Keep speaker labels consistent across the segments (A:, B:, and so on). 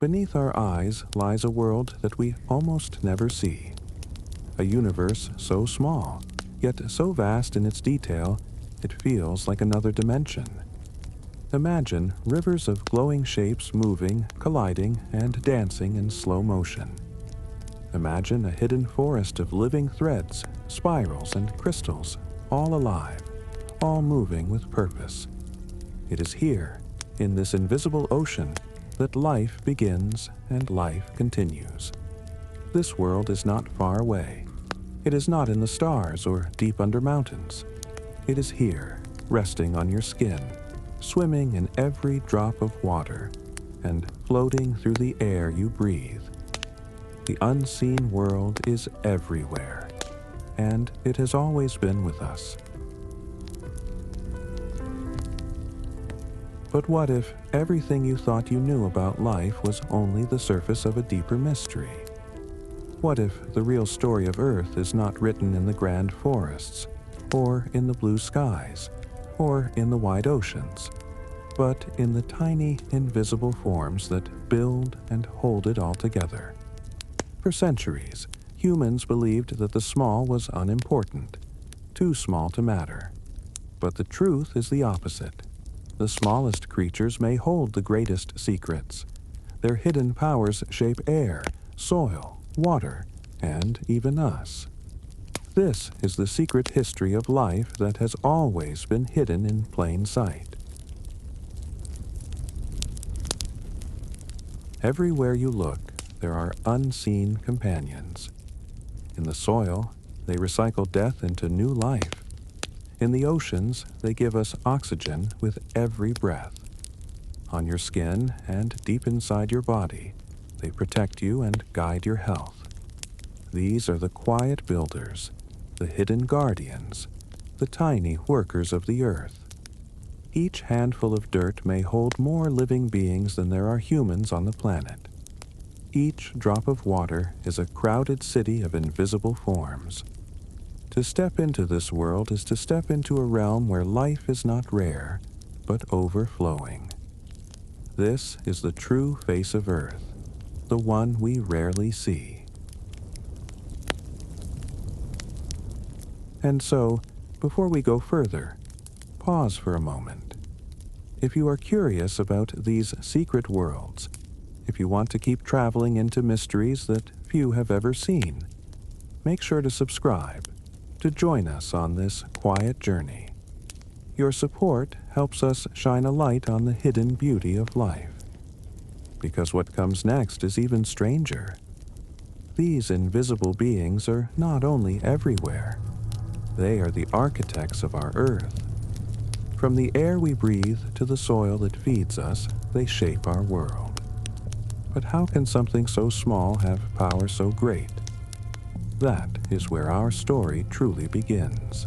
A: Beneath our eyes lies a world that we almost never see. A universe so small, yet so vast in its detail, it feels like another dimension. Imagine rivers of glowing shapes moving, colliding, and dancing in slow motion. Imagine a hidden forest of living threads, spirals, and crystals, all alive, all moving with purpose. It is here, in this invisible ocean, that life begins and life continues. This world is not far away. It is not in the stars or deep under mountains. It is here, resting on your skin, swimming in every drop of water, and floating through the air you breathe. The unseen world is everywhere, and it has always been with us. But what if everything you thought you knew about life was only the surface of a deeper mystery? What if the real story of Earth is not written in the grand forests, or in the blue skies, or in the wide oceans, but in the tiny, invisible forms that build and hold it all together? For centuries, humans believed that the small was unimportant, too small to matter. But the truth is the opposite. The smallest creatures may hold the greatest secrets. Their hidden powers shape air, soil, water, and even us. This is the secret history of life that has always been hidden in plain sight. Everywhere you look, there are unseen companions. In the soil, they recycle death into new life. In the oceans, they give us oxygen with every breath. On your skin and deep inside your body, they protect you and guide your health. These are the quiet builders, the hidden guardians, the tiny workers of the earth. Each handful of dirt may hold more living beings than there are humans on the planet. Each drop of water is a crowded city of invisible forms. To step into this world is to step into a realm where life is not rare, but overflowing. This is the true face of Earth, the one we rarely see. And so, before we go further, pause for a moment. If you are curious about these secret worlds, if you want to keep traveling into mysteries that few have ever seen, make sure to subscribe, to join us on this quiet journey. Your support helps us shine a light on the hidden beauty of life. Because what comes next is even stranger. These invisible beings are not only everywhere, they are the architects of our Earth. From the air we breathe to the soil that feeds us, they shape our world. But how can something so small have power so great? That is where our story truly begins.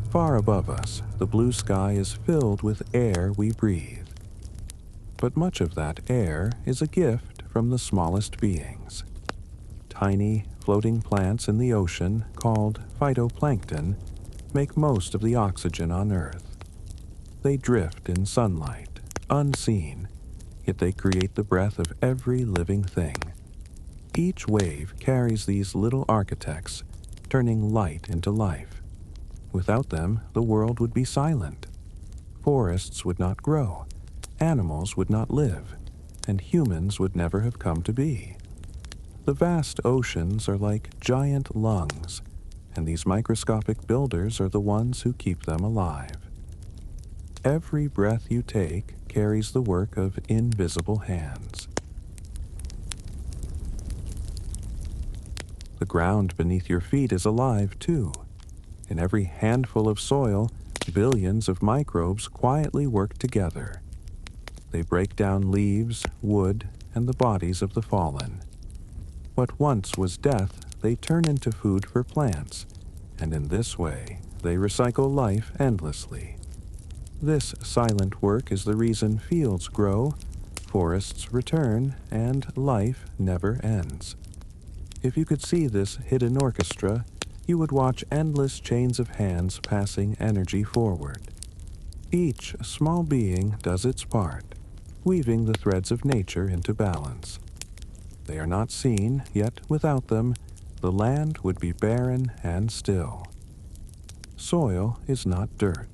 A: Far above us, the blue sky is filled with air we breathe. But much of that air is a gift from the smallest beings. Tiny, floating plants in the ocean, called phytoplankton, make most of the oxygen on Earth. They drift in sunlight, unseen, yet they create the breath of every living thing. Each wave carries these little architects, turning light into life. Without them, the world would be silent. Forests would not grow, animals would not live, and humans would never have come to be. The vast oceans are like giant lungs, and these microscopic builders are the ones who keep them alive. Every breath you take carries the work of invisible hands. The ground beneath your feet is alive too. In every handful of soil, billions of microbes quietly work together. They break down leaves, wood, and the bodies of the fallen. What once was death, they turn into food for plants, and in this way, they recycle life endlessly. This silent work is the reason fields grow, forests return, and life never ends. If you could see this hidden orchestra, You would watch endless chains of hands passing energy forward. Each small being does its part, weaving the threads of nature into balance. They are not seen, yet without them, the land would be barren and still. Soil is not dirt.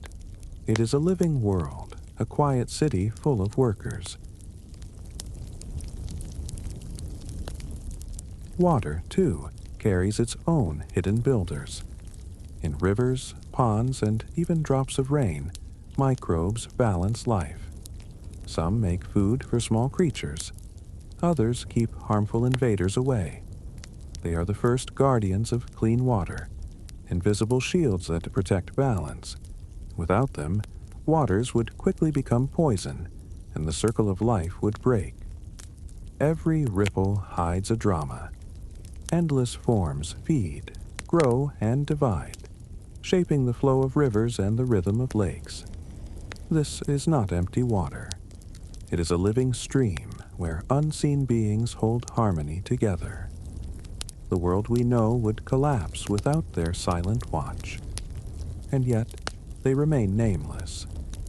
A: It is a living world, a quiet city full of workers. Water, too, carries its own hidden builders. In rivers, ponds, and even drops of rain, microbes balance life. Some make food for small creatures. Others keep harmful invaders away. They are the first guardians of clean water, invisible shields that protect balance. Without them, waters would quickly become poison, and the circle of life would break. Every ripple hides a drama. Endless forms feed, grow, and divide, shaping the flow of rivers and the rhythm of lakes. This is not empty water. It is a living stream where unseen beings hold harmony together. The world we know would collapse without their silent watch. And yet, they remain nameless,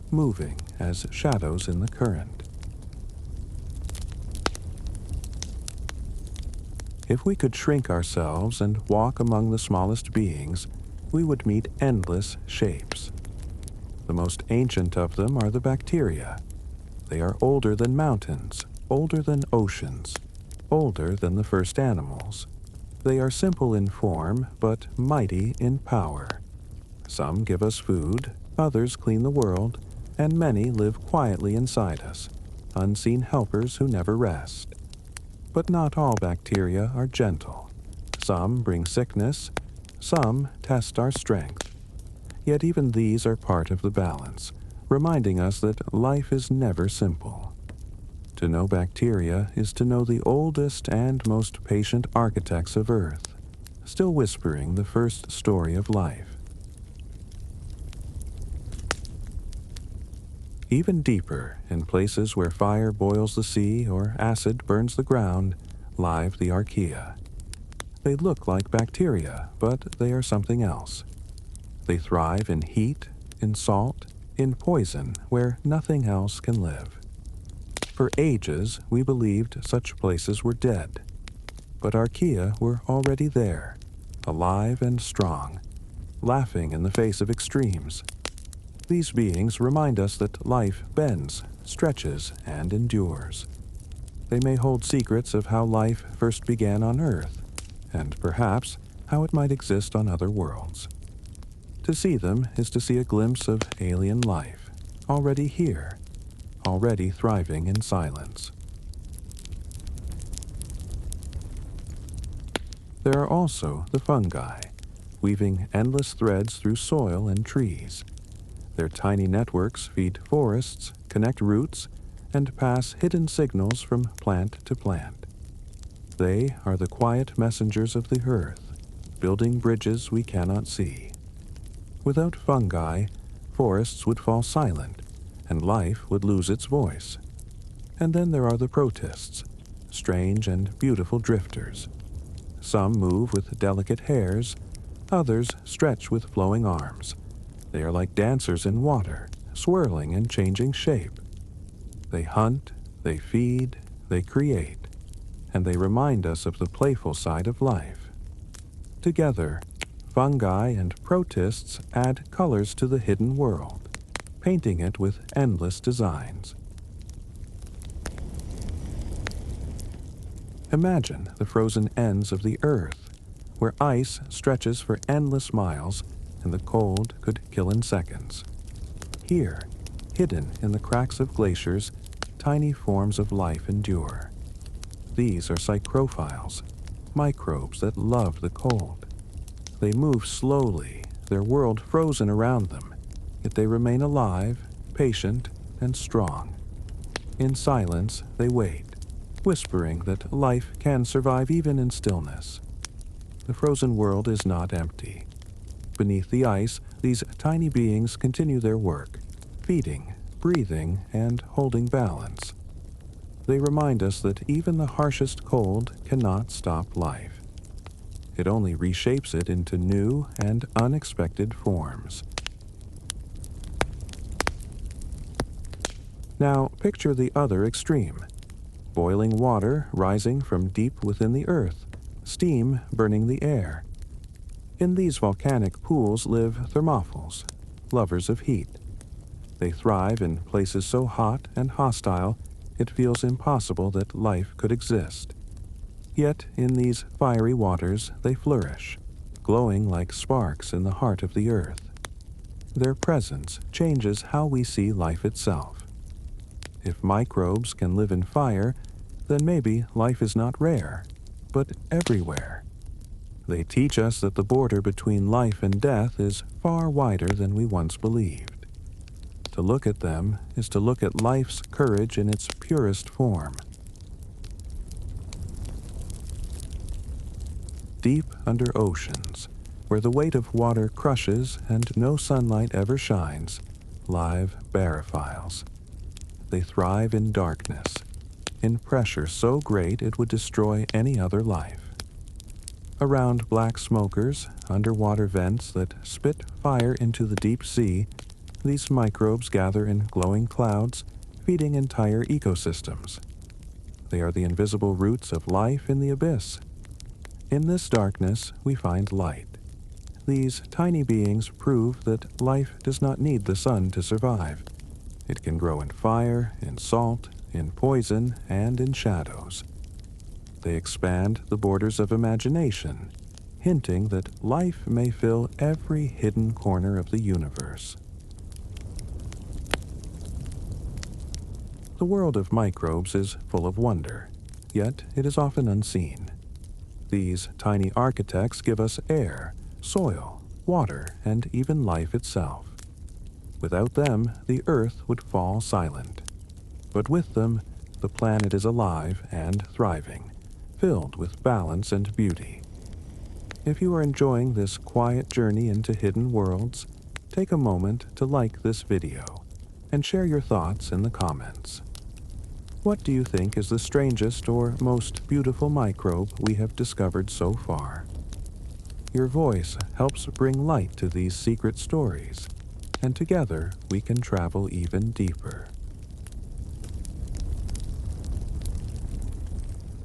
A: moving as shadows in the current. If we could shrink ourselves and walk among the smallest beings, we would meet endless shapes. The most ancient of them are the bacteria. They are older than mountains, older than oceans, older than the first animals. They are simple in form, but mighty in power. Some give us food, others clean the world, and many live quietly inside us, unseen helpers who never rest. But not all bacteria are gentle. Some bring sickness, some test our strength. Yet even these are part of the balance, reminding us that life is never simple. To know bacteria is to know the oldest and most patient architects of Earth, still whispering the first story of life. Even deeper, in places where fire boils the sea or acid burns the ground, live the archaea. They look like bacteria, but they are something else. They thrive in heat, in salt, in poison, where nothing else can live. For ages, we believed such places were dead. But archaea were already there, alive and strong, laughing in the face of extremes. These beings remind us that life bends, stretches, and endures. They may hold secrets of how life first began on Earth, and perhaps how it might exist on other worlds. To see them is to see a glimpse of alien life, already here, already thriving in silence. There are also the fungi, weaving endless threads through soil and trees. Their tiny networks feed forests, connect roots, and pass hidden signals from plant to plant. They are the quiet messengers of the earth, building bridges we cannot see. Without fungi, forests would fall silent, and life would lose its voice. And then there are the protists, strange and beautiful drifters. Some move with delicate hairs, others stretch with flowing arms. They are like dancers in water, swirling and changing shape. They hunt, they feed, they create, and they remind us of the playful side of life. Together, fungi and protists add colors to the hidden world, painting it with endless designs. Imagine the frozen ends of the earth, where ice stretches for endless miles and the cold could kill in seconds. Here, hidden in the cracks of glaciers, tiny forms of life endure. These are psychrophiles, microbes that love the cold. They move slowly, their world frozen around them, yet they remain alive, patient, and strong. In silence, they wait, whispering that life can survive even in stillness. The frozen world is not empty. Beneath the ice, these tiny beings continue their work, feeding, breathing, and holding balance. They remind us that even the harshest cold cannot stop life. It only reshapes it into new and unexpected forms. Now picture the other extreme. Boiling water rising from deep within the earth, steam burning the air. In these volcanic pools live thermophils, lovers of heat. They thrive in places so hot and hostile it feels impossible that life could exist. Yet in these fiery waters they flourish, glowing like sparks in the heart of the earth. Their presence changes how we see life itself. If microbes can live in fire, then maybe life is not rare, but everywhere. They teach us that the border between life and death is far wider than we once believed. To look at them is to look at life's courage in its purest form. Deep under oceans, where the weight of water crushes and no sunlight ever shines, live barophiles. They thrive in darkness, in pressure so great it would destroy any other life. Around black smokers, underwater vents that spit fire into the deep sea, these microbes gather in glowing clouds, feeding entire ecosystems. They are the invisible roots of life in the abyss. In this darkness, we find light. These tiny beings prove that life does not need the sun to survive. It can grow in fire, in salt, in poison, and in shadows. They expand the borders of imagination, hinting that life may fill every hidden corner of the universe. The world of microbes is full of wonder, yet it is often unseen. These tiny architects give us air, soil, water, and even life itself. Without them, the earth would fall silent. But with them, the planet is alive and thriving, filled with balance and beauty. If you are enjoying this quiet journey into hidden worlds, take a moment to like this video and share your thoughts in the comments. What do you think is the strangest or most beautiful microbe we have discovered so far? Your voice helps bring light to these secret stories, and together we can travel even deeper.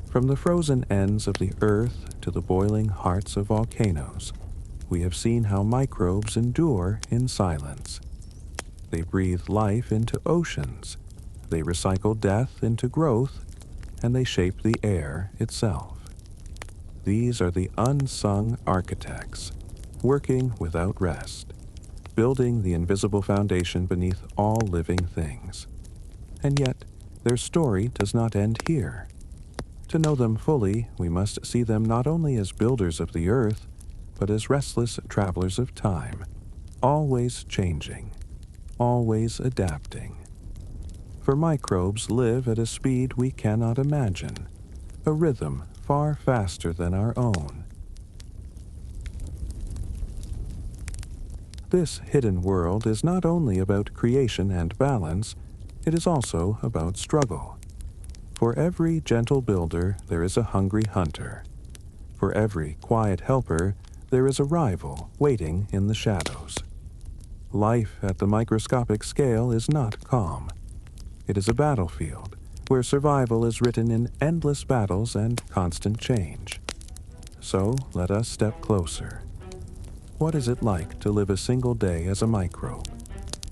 A: From the frozen ends of the earth to the boiling hearts of volcanoes, we have seen how microbes endure in silence. They breathe life into oceans, they recycle death into growth, and they shape the air itself. These are the unsung architects, working without rest, building the invisible foundation beneath all living things. And yet, their story does not end here. To know them fully, we must see them not only as builders of the earth, but as restless travelers of time, always changing, always adapting. For microbes live at a speed we cannot imagine, a rhythm far faster than our own. This hidden world is not only about creation and balance, it is also about struggle. For every gentle builder, there is a hungry hunter. For every quiet helper, there is a rival waiting in the shadows. Life at the microscopic scale is not calm. It is a battlefield where survival is written in endless battles and constant change. So let us step closer. What is it like to live a single day as a microbe?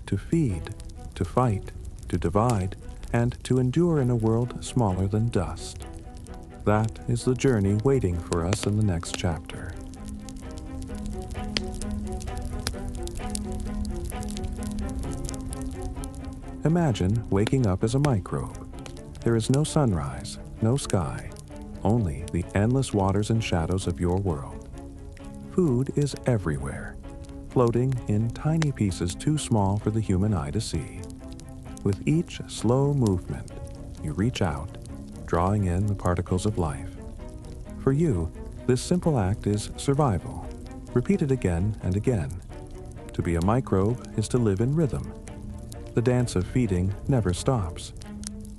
A: To feed, to fight, to divide, and to endure in a world smaller than dust. That is the journey waiting for us in the next chapter. Imagine waking up as a microbe. There is no sunrise, no sky, only the endless waters and shadows of your world. Food is everywhere, floating in tiny pieces too small for the human eye to see. With each slow movement, you reach out, drawing in the particles of life. For you, this simple act is survival, repeated again and again. To be a microbe is to live in rhythm. The dance of feeding never stops.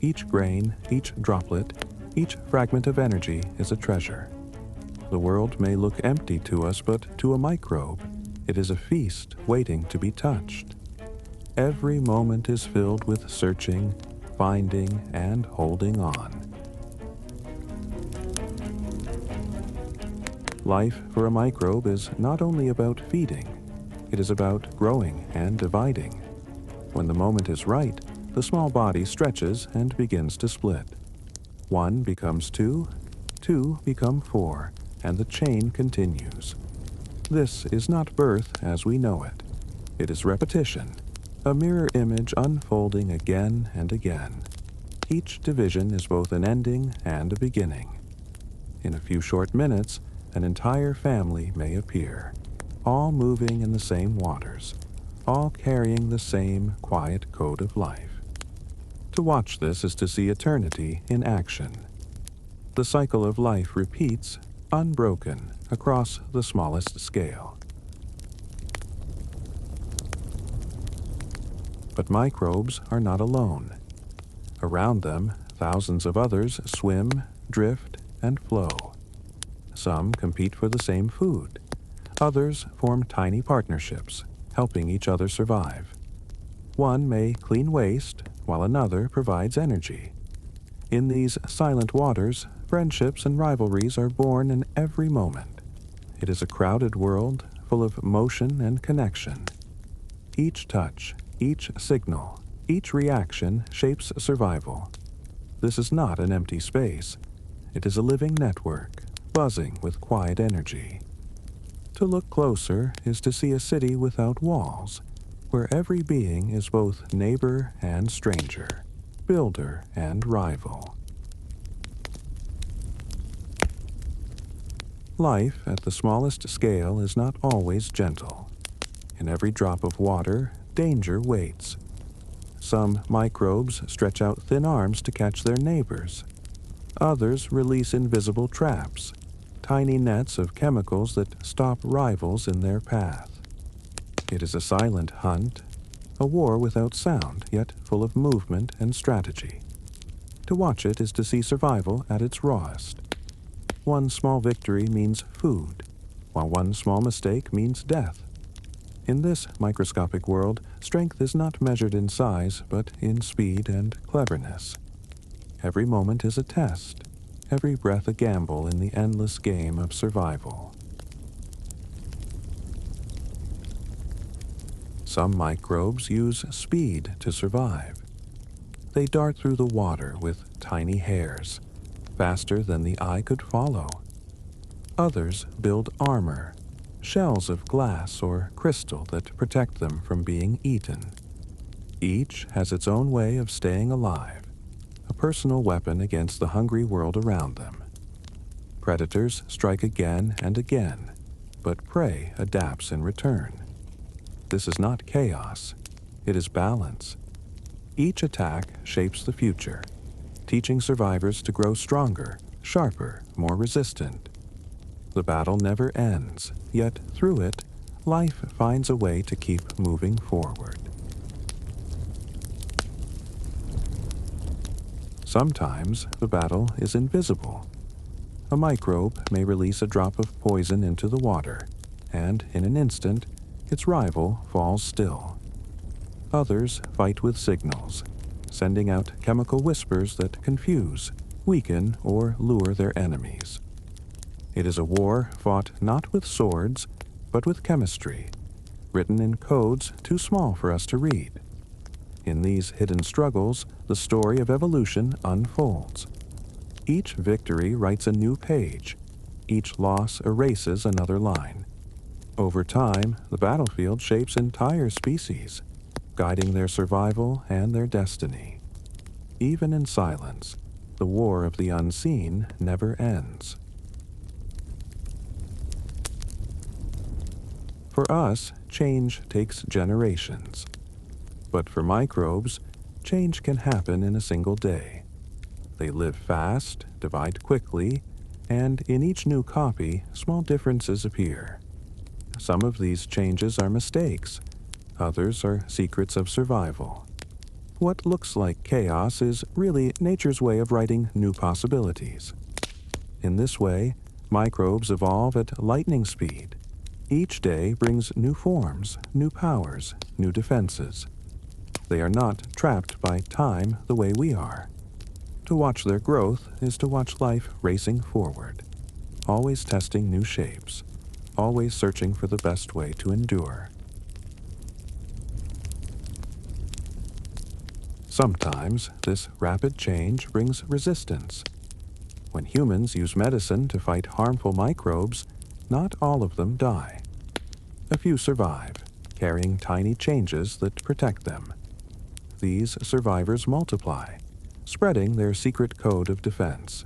A: Each grain, each droplet, each fragment of energy is a treasure. The world may look empty to us, but to a microbe, it is a feast waiting to be touched. Every moment is filled with searching, finding, and holding on. Life for a microbe is not only about feeding, it is about growing and dividing. When the moment is right, the small body stretches and begins to split. 1 becomes 2, 2 become 4, and the chain continues. This is not birth as we know it. It is repetition, a mirror image unfolding again and again. Each division is both an ending and a beginning. In a few short minutes, an entire family may appear, all moving in the same waters, all carrying the same quiet code of life. To watch this is to see eternity in action. The cycle of life repeats, unbroken, across the smallest scale. But microbes are not alone. Around them, thousands of others swim, drift, and flow. Some compete for the same food. Others form tiny partnerships, helping each other survive. One may clean waste, while another provides energy. In these silent waters, friendships and rivalries are born in every moment. It is a crowded world, full of motion and connection. Each touch, each signal, each reaction shapes survival. This is not an empty space. It is a living network, buzzing with quiet energy. To look closer is to see a city without walls, where every being is both neighbor and stranger, builder and rival. Life at the smallest scale is not always gentle. In every drop of water, danger waits. Some microbes stretch out thin arms to catch their neighbors. Others release invisible traps, tiny nets of chemicals that stop rivals in their path. It is a silent hunt, a war without sound, yet full of movement and strategy. To watch it is to see survival at its rawest. One small victory means food, while one small mistake means death. In this microscopic world, strength is not measured in size, but in speed and cleverness. Every moment is a test, every breath a gamble in the endless game of survival. Some microbes use speed to survive. They dart through the water with tiny hairs, faster than the eye could follow. Others build armor, shells of glass or crystal that protect them from being eaten. Each has its own way of staying alive, a personal weapon against the hungry world around them. Predators strike again and again, but prey adapts in return. This is not chaos, it is balance. Each attack shapes the future, teaching survivors to grow stronger, sharper, more resistant. The battle never ends, yet through it, life finds a way to keep moving forward. Sometimes the battle is invisible. A microbe may release a drop of poison into the water, and in an instant, its rival falls still. Others fight with signals, sending out chemical whispers that confuse, weaken, or lure their enemies. It is a war fought not with swords, but with chemistry, written in codes too small for us to read. In these hidden struggles, the story of evolution unfolds. Each victory writes a new page. Each loss erases another line. Over time, the battlefield shapes entire species, guiding their survival and their destiny. Even in silence, the war of the unseen never ends. For us, change takes generations. But for microbes, change can happen in a single day. They live fast, divide quickly, and in each new copy, small differences appear. Some of these changes are mistakes. Others are secrets of survival. What looks like chaos is really nature's way of writing new possibilities. In this way, Microbes evolve at lightning speed. Each day brings new forms, new powers, new defenses. They are not trapped by time the way we are. To watch their growth is to watch life racing forward, always testing new shapes, always searching for the best way to endure. Sometimes this rapid change brings resistance. When humans use medicine to fight harmful microbes, not all of them die. A few survive, carrying tiny changes that protect them. These survivors multiply, spreading their secret code of defense.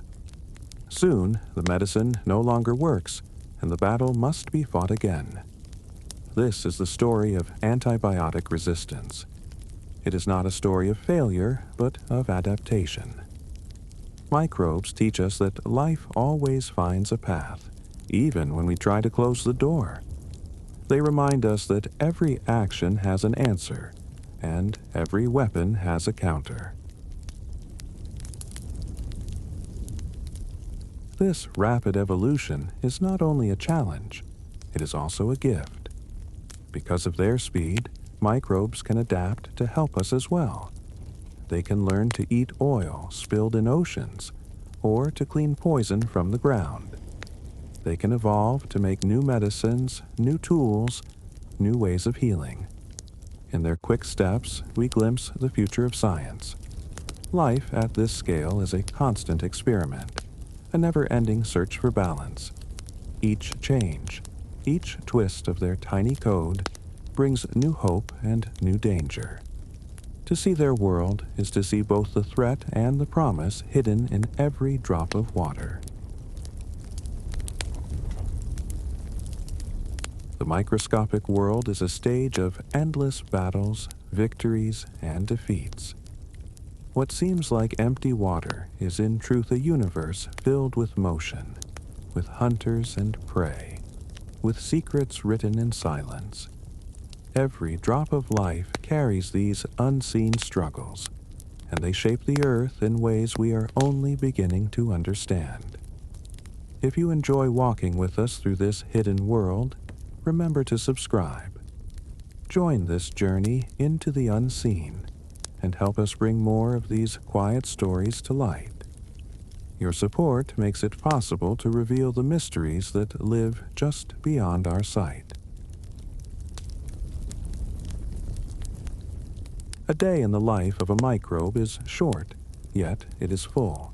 A: Soon, the medicine no longer works, and the battle must be fought again. This is the story of antibiotic resistance. It is not a story of failure, but of adaptation. Microbes teach us that life always finds a path, even when we try to close the door. They remind us that every action has an answer, and every weapon has a counter. This rapid evolution is not only a challenge, it is also a gift. Because of their speed, microbes can adapt to help us as well. They can learn to eat oil spilled in oceans, or to clean poison from the ground. They can evolve to make new medicines, new tools, new ways of healing. In their quick steps, we glimpse the future of science. Life at this scale is a constant experiment, a never-ending search for balance. Each change, each twist of their tiny code brings new hope and new danger. To see their world is to see both the threat and the promise hidden in every drop of water. The microscopic world is a stage of endless battles, victories, and defeats. What seems like empty water is in truth a universe filled with motion, with hunters and prey, with secrets written in silence. Every drop of life carries these unseen struggles, and they shape the earth in ways we are only beginning to understand. If you enjoy walking with us through this hidden world, remember to subscribe. Join this journey into the unseen and help us bring more of these quiet stories to light. Your support makes it possible to reveal the mysteries that live just beyond our sight. A day in the life of a microbe is short, yet it is full.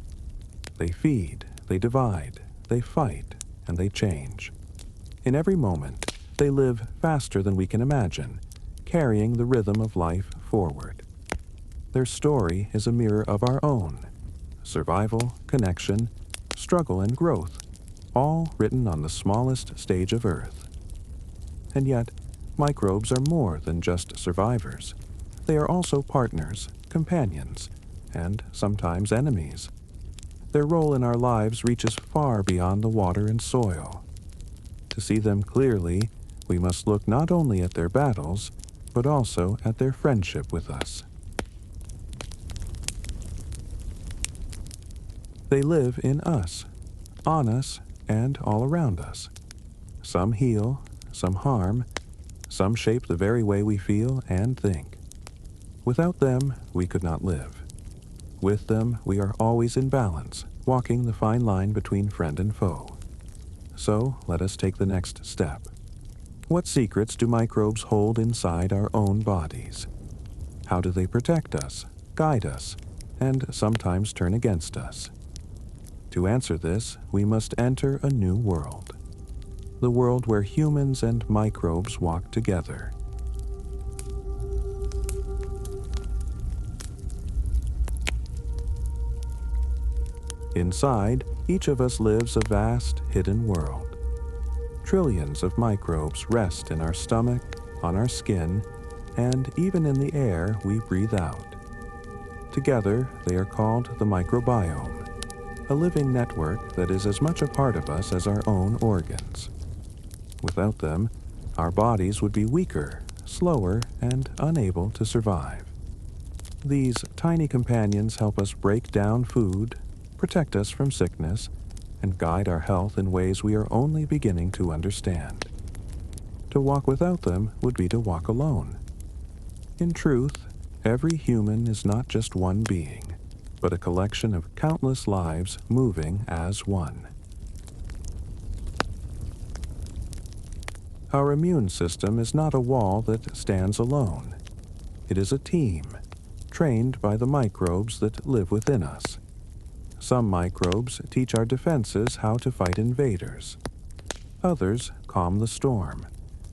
A: They feed, they divide, they fight, and they change. In every moment, they live faster than we can imagine, carrying the rhythm of life forward. Their story is a mirror of our own. Survival, connection, struggle, and growth, all written on the smallest stage of Earth. And yet, microbes are more than just survivors. They are also partners, companions, and sometimes enemies. Their role in our lives reaches far beyond the water and soil. To see them clearly, we must look not only at their battles, but also at their friendship with us. They live in us, on us, and all around us. Some heal, some harm, some shape the very way we feel and think. Without them, we could not live. With them, we are always in balance, walking the fine line between friend and foe. So, let us take the next step. What secrets do microbes hold inside our own bodies? How do they protect us, guide us, and sometimes turn against us? To answer this, we must enter a new world. The world where humans and microbes walk together. Inside, each of us lives a vast, hidden world. Trillions of microbes rest in our stomach, on our skin, and even in the air we breathe out. Together, they are called the microbiome, a living network that is as much a part of us as our own organs. Without them, our bodies would be weaker, slower, and unable to survive. These tiny companions help us break down food, protect us from sickness, and guide our health in ways we are only beginning to understand. To walk without them would be to walk alone. In truth, every human is not just one being, but a collection of countless lives moving as one. Our immune system is not a wall that stands alone. It is a team, trained by the microbes that live within us. Some microbes teach our defenses how to fight invaders. Others calm the storm,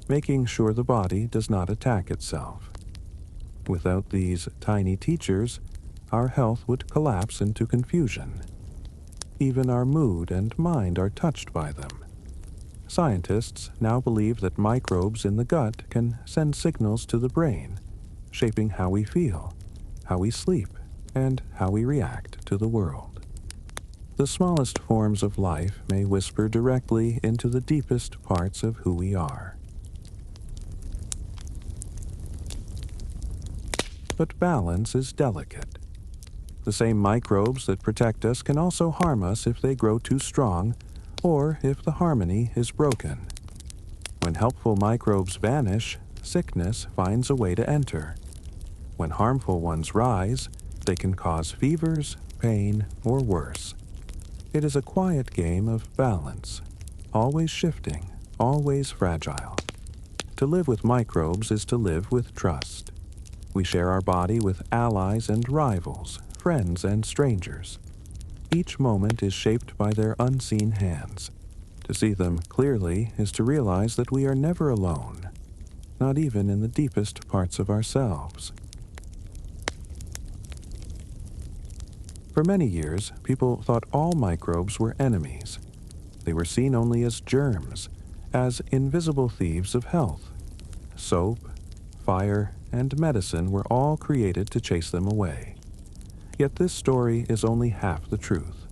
A: making sure the body does not attack itself. Without these tiny teachers, our health would collapse into confusion. Even our mood and mind are touched by them. Scientists now believe that microbes in the gut can send signals to the brain, shaping how we feel, how we sleep, and how we react to the world. The smallest forms of life may whisper directly into the deepest parts of who we are. But balance is delicate. The same microbes that protect us can also harm us if they grow too strong or if the harmony is broken. When helpful microbes vanish, sickness finds a way to enter. When harmful ones rise, they can cause fevers, pain, or worse. It is a quiet game of balance, always shifting, always fragile. To live with microbes is to live with trust. We share our body with allies and rivals, friends and strangers. Each moment is shaped by their unseen hands. To see them clearly is to realize that we are never alone, not even in the deepest parts of ourselves. For many years, people thought all microbes were enemies. They were seen only as germs, as invisible thieves of health. Soap, fire, and medicine were all created to chase them away. Yet this story is only half the truth.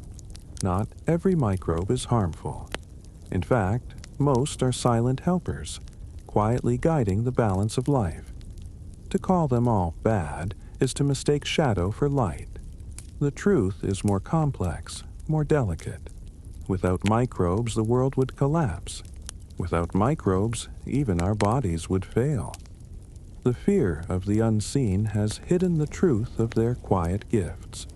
A: Not every microbe is harmful. In fact, most are silent helpers, quietly guiding the balance of life. To call them all bad is to mistake shadow for light. The truth is more complex, more delicate. Without microbes, the world would collapse. Without microbes, even our bodies would fail. The fear of the unseen has hidden the truth of their quiet gifts.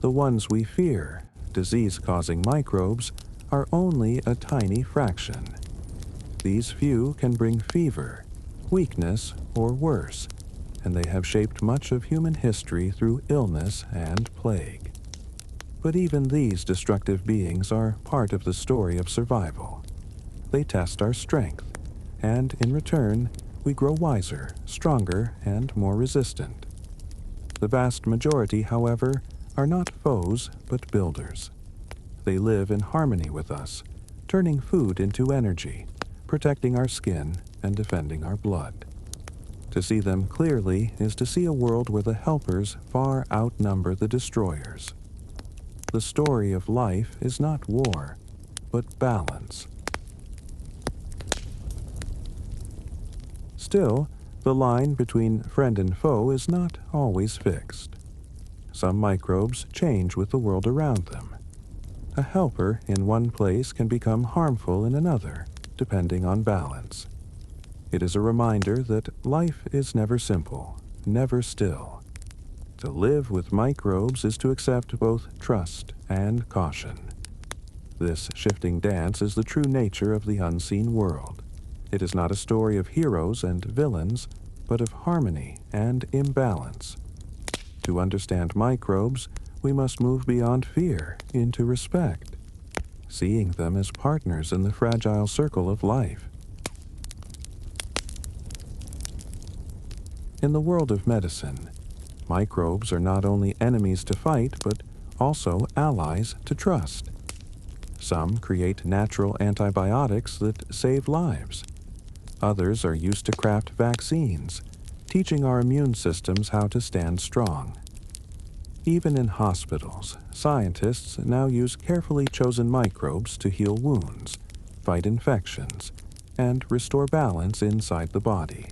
A: The ones we fear, disease-causing microbes, are only a tiny fraction. These few can bring fever, weakness, or worse, and they have shaped much of human history through illness and plague. But even these destructive beings are part of the story of survival. They test our strength, and in return, we grow wiser, stronger, and more resistant. The vast majority, however, are not foes but builders. They live in harmony with us, turning food into energy, protecting our skin, and defending our blood. To see them clearly is to see a world where the helpers far outnumber the destroyers. The story of life is not war, but balance. Still, the line between friend and foe is not always fixed. Some microbes change with the world around them. A helper in one place can become harmful in another, depending on balance. It is a reminder that life is never simple, never still. To live with microbes is to accept both trust and caution. This shifting dance is the true nature of the unseen world. It is not a story of heroes and villains, but of harmony and imbalance. To understand microbes, we must move beyond fear into respect, seeing them as partners in the fragile circle of life. In the world of medicine, microbes are not only enemies to fight, but also allies to trust. Some create natural antibiotics that save lives. Others are used to craft vaccines, teaching our immune systems how to stand strong. Even in hospitals, scientists now use carefully chosen microbes to heal wounds, fight infections, and restore balance inside the body.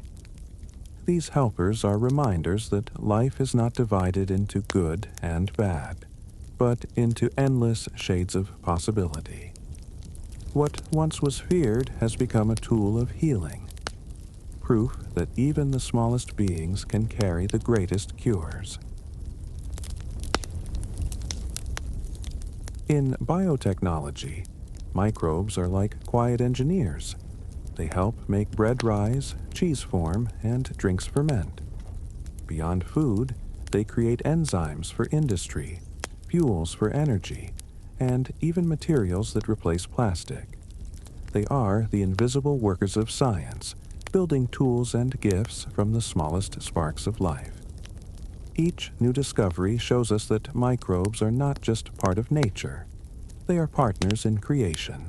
A: These helpers are reminders that life is not divided into good and bad. but into endless shades of possibility. What once was feared has become a tool of healing, proof that even the smallest beings can carry the greatest cures. In biotechnology, microbes are like quiet engineers. They help make bread rise, cheese form, and drinks ferment. Beyond food, they create enzymes for industry, fuels for energy, and even materials that replace plastic. They are the invisible workers of science, building tools and gifts from the smallest sparks of life. Each new discovery shows us that microbes are not just part of nature. They are partners in creation.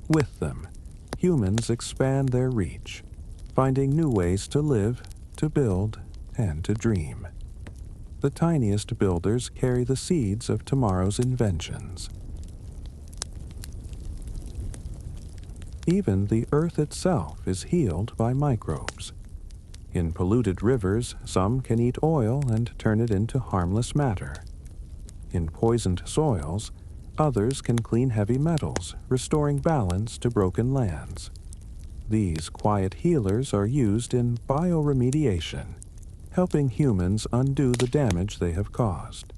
A: With them, humans expand their reach, finding new ways to live, to build, and to dream. The tiniest builders carry the seeds of tomorrow's inventions. Even the earth itself is healed by microbes. In polluted rivers, some can eat oil and turn it into harmless matter. In poisoned soils, others can clean heavy metals, restoring balance to broken lands. These quiet healers are used in bioremediation, helping humans undo the damage they have caused.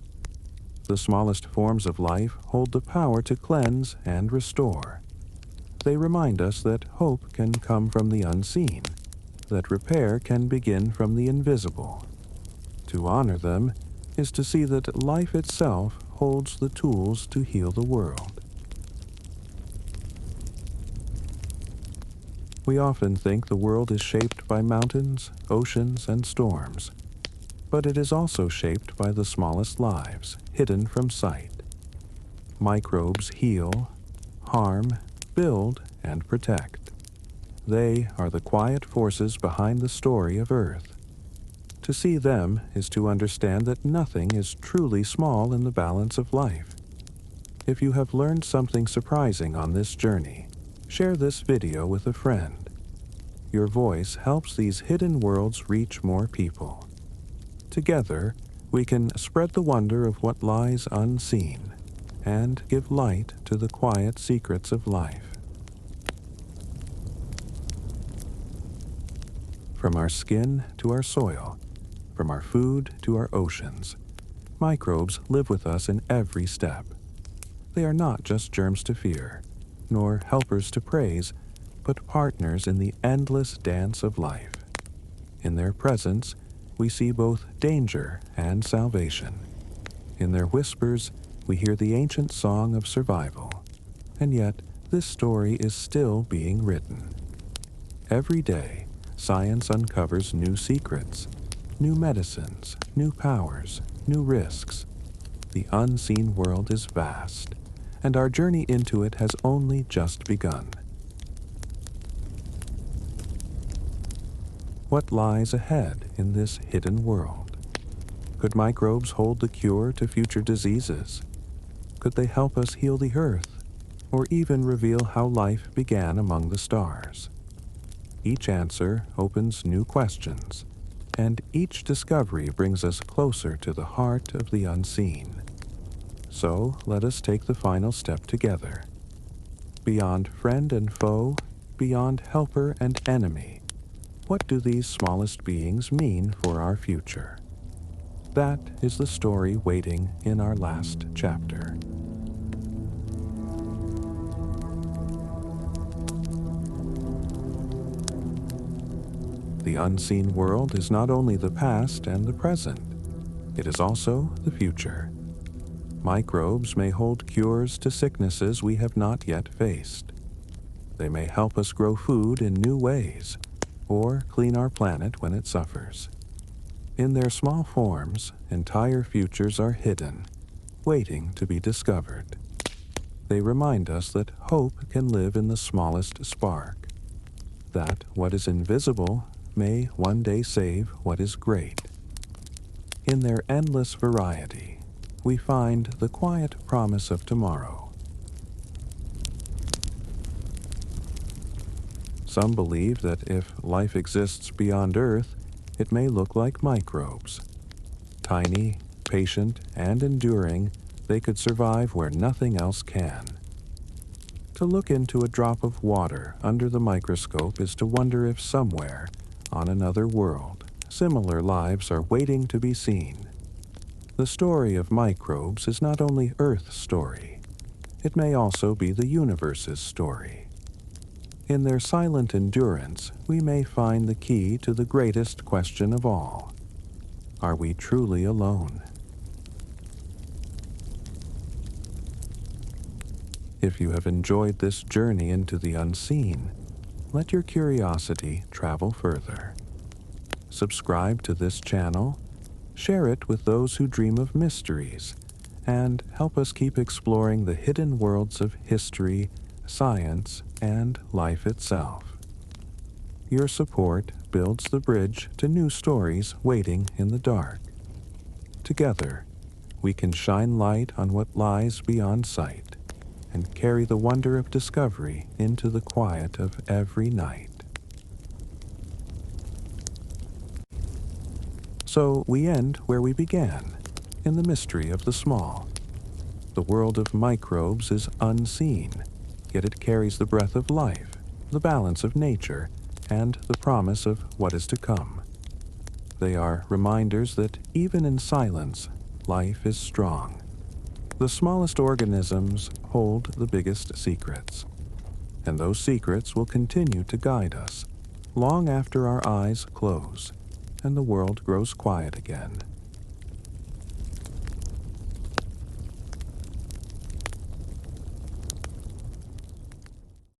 A: The smallest forms of life hold the power to cleanse and restore. They remind us that hope can come from the unseen, that repair can begin from the invisible. To honor them is to see that life itself holds the tools to heal the world. We often think the world is shaped by mountains, oceans, and storms, but it is also shaped by the smallest lives, hidden from sight. Microbes heal, harm, build, and protect. They are the quiet forces behind the story of Earth. To see them is to understand that nothing is truly small in the balance of life. If you have learned something surprising on this journey, share this video with a friend. Your voice helps these hidden worlds reach more people. Together, we can spread the wonder of what lies unseen and give light to the quiet secrets of life. From our skin to our soil, from our food to our oceans, microbes live with us in every step. They are not just germs to fear, nor helpers to praise, but partners in the endless dance of life. In their presence, we see both danger and salvation. In their whispers, we hear the ancient song of survival. And yet, this story is still being written. Every day, science uncovers new secrets, new medicines, new powers, new risks. The unseen world is vast, and our journey into it has only just begun. What lies ahead in this hidden world? Could microbes hold the cure to future diseases? Could they help us heal the earth, or even reveal how life began among the stars? Each answer opens new questions, and each discovery brings us closer to the heart of the unseen. So let us take the final step together. Beyond friend and foe, beyond helper and enemy, what do these smallest beings mean for our future? That is the story waiting in our last chapter. The unseen world is not only the past and the present, it is also the future. Microbes may hold cures to sicknesses we have not yet faced. They may help us grow food in new ways, or clean our planet when it suffers. In their small forms, entire futures are hidden, waiting to be discovered. They remind us that hope can live in the smallest spark, that what is invisible may one day save what is great. In their endless variety, we find the quiet promise of tomorrow. Some believe that if life exists beyond Earth, it may look like microbes. Tiny, patient, and enduring, they could survive where nothing else can. To look into a drop of water under the microscope is to wonder if somewhere, on another world, similar lives are waiting to be seen. The story of microbes is not only Earth's story, it may also be the universe's story. In their silent endurance, we may find the key to the greatest question of all. Are we truly alone? If you have enjoyed this journey into the unseen, let your curiosity travel further. Subscribe to this channel, share it with those who dream of mysteries, and help us keep exploring the hidden worlds of history, science, and life itself. Your support builds the bridge to new stories waiting in the dark. Together, we can shine light on what lies beyond sight and carry the wonder of discovery into the quiet of every night. So we end where we began, in the mystery of the small. The world of microbes is unseen, yet it carries the breath of life, the balance of nature, and the promise of what is to come. They are reminders that even in silence, life is strong. The smallest organisms hold the biggest secrets, and those secrets will continue to guide us long after our eyes close and the world grows quiet again.